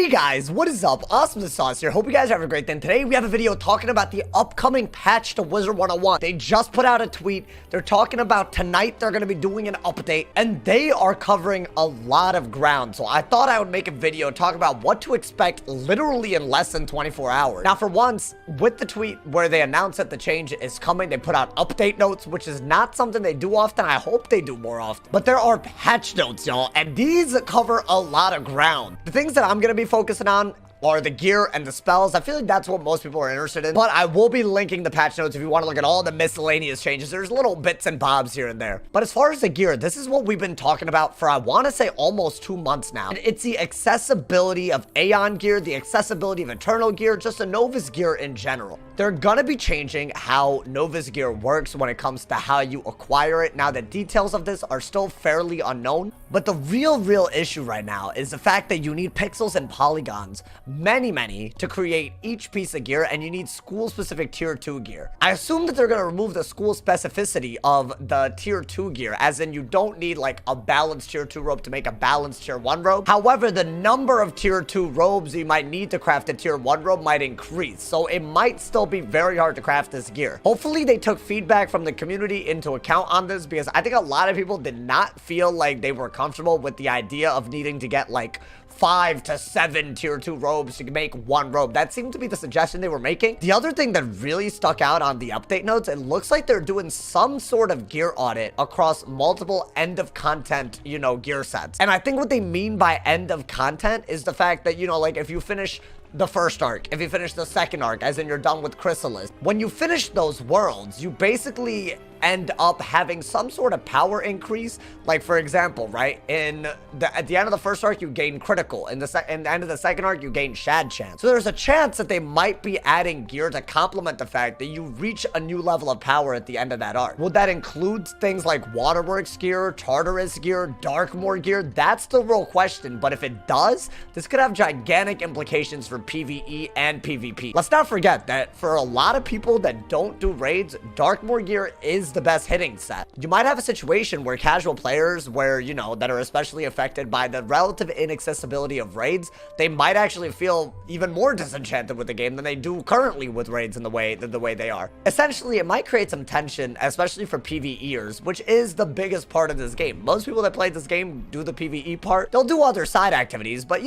Hey guys, what is up? AwesomeTheSauce here. Hope you guys are having a great day. Today we have a video talking about the upcoming patch to Wizard101. They just put out a tweet. They're talking about tonight they're going to be doing an update, and they are covering a lot of ground. So I thought I would make a video talking about what to expect literally in less than 24 hours. Now for once, with the tweet where they announced that the change is coming, they put out update notes, which is not something they do often. I hope they do more often. But there are patch notes, y'all, and these cover a lot of ground. The things that I'm going to be focusing on are the gear and the spells. I feel like that's what most people are interested in, but I will be linking the patch notes if you want to look at all the miscellaneous changes. There's little bits and bobs here and there. But as far as the gear, this is what we've been talking about for, I want to say, almost 2 months now. And it's the accessibility of Aeon gear, the accessibility of Eternal gear, just the Novice Gear in general. They're going to be changing how Novice Gear works when it comes to how you acquire it. Now, the details of this are still fairly unknown, but the real issue right now is the fact that you need pixels and polygons, many, to create each piece of gear, and you need school-specific tier 2 gear. I assume that they're going to remove the school specificity of the tier 2 gear, as in you don't need like a balanced tier 2 robe to make a balanced tier 1 robe. However, the number of tier 2 robes you might need to craft a tier 1 robe might increase, so it might still be very hard to craft this gear. Hopefully, they took feedback from the community into account on this, because I think a lot of people did not feel like they were comfortable with the idea of needing to get like 5 to 7 tier 2 robes to make one robe. That seemed to be the suggestion they were making. The other thing that really stuck out on the update notes, it looks like they're doing some sort of gear audit across multiple end of content, gear sets. And I think what they mean by end of content is the fact that, like if you finish the first arc, if you finish the second arc, as in you're done with Chrysalis, when you finish those worlds, you basically end up having some sort of power increase. Like, for example, right, at the end of the first arc, you gain critical. In the end of the second arc, you gain shad chance. So there's a chance that they might be adding gear to complement the fact that you reach a new level of power at the end of that arc. Would that include things like Waterworks gear, Tartarus gear, Darkmoor gear? That's the real question. But if it does, this could have gigantic implications for PvE and PvP. Let's not forget that for a lot of people that don't do raids, Darkmoor gear is the best hitting set. You might have a situation where casual players that are especially affected by the relative inaccessibility of raids, they might actually feel even more disenchanted with the game than they do currently with raids in the way they are. Essentially, it might create some tension, especially for PvEers, which is the biggest part of this game. Most people that play this game do the PvE part. They'll do other side activities, but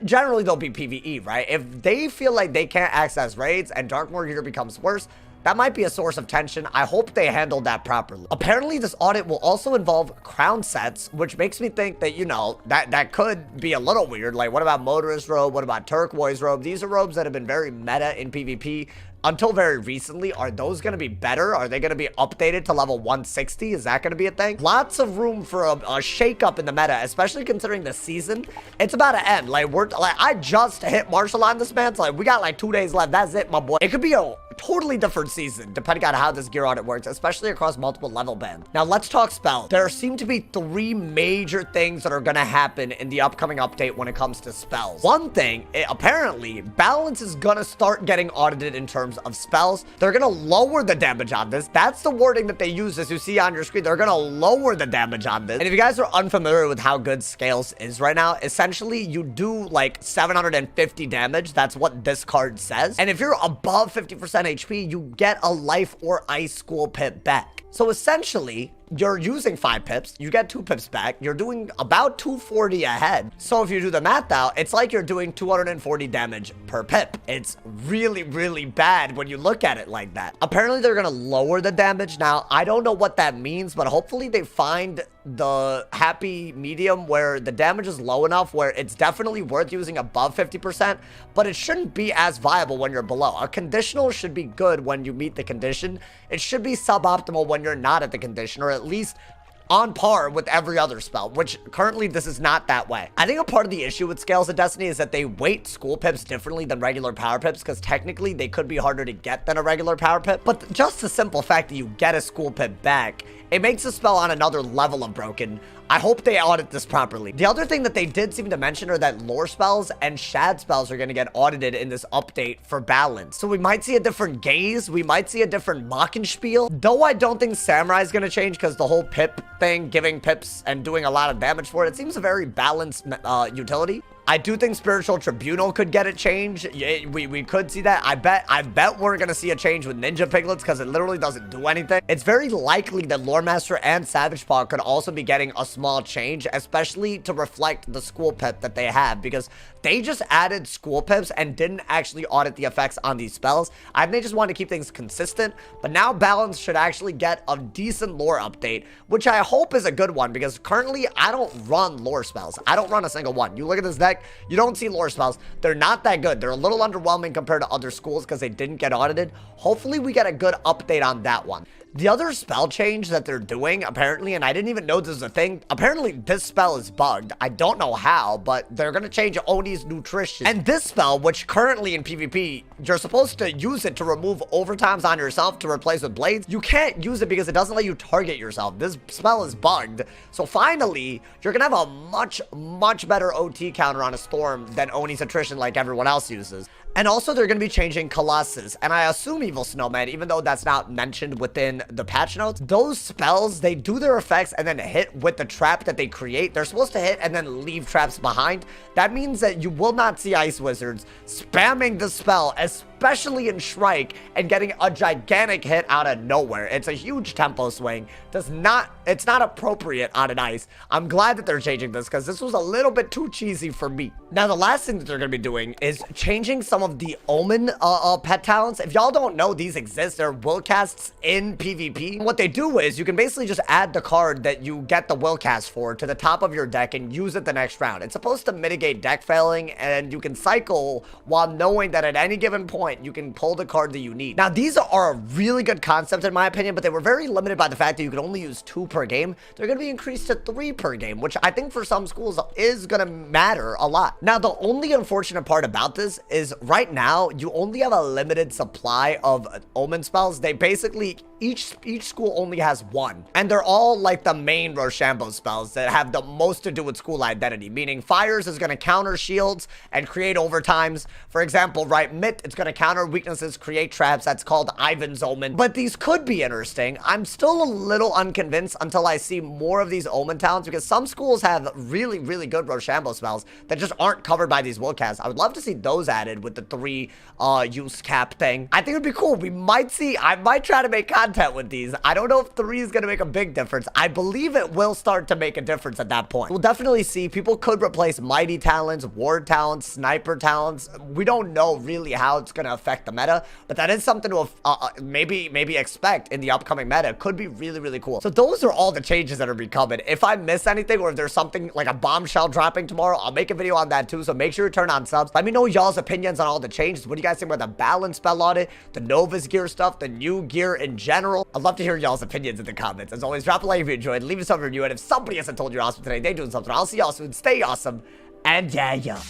generally they'll be PvE, right? If they feel like they can't access raids and Darkmoor gear becomes worse, that might be a source of tension. I hope they handled that properly. Apparently, this audit will also involve crown sets, which makes me think that, that could be a little weird. Like, what about Motorist Robe? What about Turquoise Robe? These are robes that have been very meta in PvP until very recently. Are those going to be better? Are they going to be updated to level 160? Is that going to be a thing? Lots of room for a shake-up in the meta, especially considering the season. It's about to end. I just hit Martial on this, man. So, we got like 2 days left. That's it, my boy. It could be a totally different season, depending on how this gear audit works, especially across multiple level bands. Now, let's talk spells. There seem to be 3 major things that are going to happen in the upcoming update when it comes to spells. One thing, apparently, balance is going to start getting audited in terms of spells. They're going to lower the damage on this. That's the wording that they use, as you see on your screen. They're going to lower the damage on this. And if you guys are unfamiliar with how good Scales is right now, essentially, you do like 750 damage. That's what this card says. And if you're above 50% HP, you get a life or ice school pip back. So essentially, you're using 5 pips, you get 2 pips back, you're doing about 240 ahead. So if you do the math out, it's like you're doing 240 damage per pip. It's really bad when you look at it like that. Apparently, they're gonna lower the damage. Now, I don't know what that means, but hopefully they find the happy medium where the damage is low enough where it's definitely worth using above 50%, but it shouldn't be as viable when you're below. A conditional should be good when you meet the condition. It should be suboptimal when you're not at the condition, or at least on par with every other spell, which currently this is not that way. I think a part of the issue with Scales of Destiny is that they weight school pips differently than regular power pips, because technically they could be harder to get than a regular power pip, but just the simple fact that you get a school pip back, it makes the spell on another level of broken. I hope they audit this properly. The other thing that they did seem to mention are that lore spells and shad spells are going to get audited in this update for balance. So we might see a different gaze. We might see a different Mockenspiel. Though I don't think Samurai is going to change, because the whole pip thing, giving pips and doing a lot of damage for it, it seems a very balanced utility. I do think Spiritual Tribunal could get a change. We could see that. I bet we're gonna see a change with Ninja Piglets because it literally doesn't do anything. It's very likely that Lore Master and Savage Paw could also be getting a small change, especially to reflect the school pip that they have, because they just added school pips and didn't actually audit the effects on these spells. I think they just want to keep things consistent, but now Balance should actually get a decent lore update, which I hope is a good one, because currently I don't run lore spells. I don't run a single one. You look at this deck, you don't see lore spells. They're not that good. They're a little underwhelming compared to other schools because they didn't get audited. Hopefully we get a good update on that one. The other spell change that they're doing, apparently, and I didn't even know this was a thing, apparently this spell is bugged. I don't know how, but they're going to change Oni's Nutrition. And this spell, which currently in PvP, you're supposed to use it to remove overtimes on yourself to replace with blades. You can't use it because it doesn't let you target yourself. This spell is bugged. So finally, you're going to have a much better OT counter on a Storm than Oni's Attrition like everyone else uses. And also, they're going to be changing Colossus, and I assume Evil Snowman, even though that's not mentioned within the patch notes. Those spells, they do their effects and then hit with the trap that they create. They're supposed to hit and then leave traps behind. That means that you will not see Ice Wizards spamming the spell, especially in Shrike, and getting a gigantic hit out of nowhere. It's a huge tempo swing. It's not appropriate on an ice. I'm glad that they're changing this because this was a little bit too cheesy for me. Now, the last thing that they're going to be doing is changing some of the Omen pet talents. If y'all don't know, these exist. They're will casts in PvP. What they do is you can basically just add the card that you get the will cast for to the top of your deck and use it the next round. It's supposed to mitigate deck failing, and you can cycle while knowing that at any given point you can pull the card that you need. Now, these are a really good concept in my opinion, but they were very limited by the fact that you could only use 2 per game. They're going to be increased to 3 per game, which I think for some schools is going to matter a lot. Now, the only unfortunate part about this is right now you only have a limited supply of Omen spells. They basically, each school only has 1, and they're all like the main Rochambeau spells that have the most to do with school identity, meaning Fires is going to counter shields and create overtimes. For example, right, Mitt, it's going to counter weaknesses, create traps. That's called Ivan's Omen. But these could be interesting. I'm still a little unconvinced until I see more of these Omen talents, because some schools have really good Rochambeau spells that just aren't covered by these will casts. I would love to see those added with the 3 use cap thing. I think it would be cool. We might see, I might try to make content with these. I don't know if 3 is going to make a big difference. I believe it will start to make a difference at that point. We'll definitely see. People could replace Mighty talents, Ward talents, Sniper talents. We don't know really how it's going to affect the meta, but that is something to maybe expect in the upcoming meta. It could be really cool. So those are all the changes that are becoming. If I miss anything, or if there's something like a bombshell dropping tomorrow, I'll make a video on that too. So make sure you turn on subs. Let me know y'all's opinions on all the changes. What do you guys think about the balance spell audit, the Novice Gear stuff, the new gear in general? I'd love to hear y'all's opinions in the comments. As always, drop a like if you enjoyed, leave us a review, and if somebody hasn't told you you're awesome today, they're doing something. I'll see y'all soon. Stay awesome, and yeah.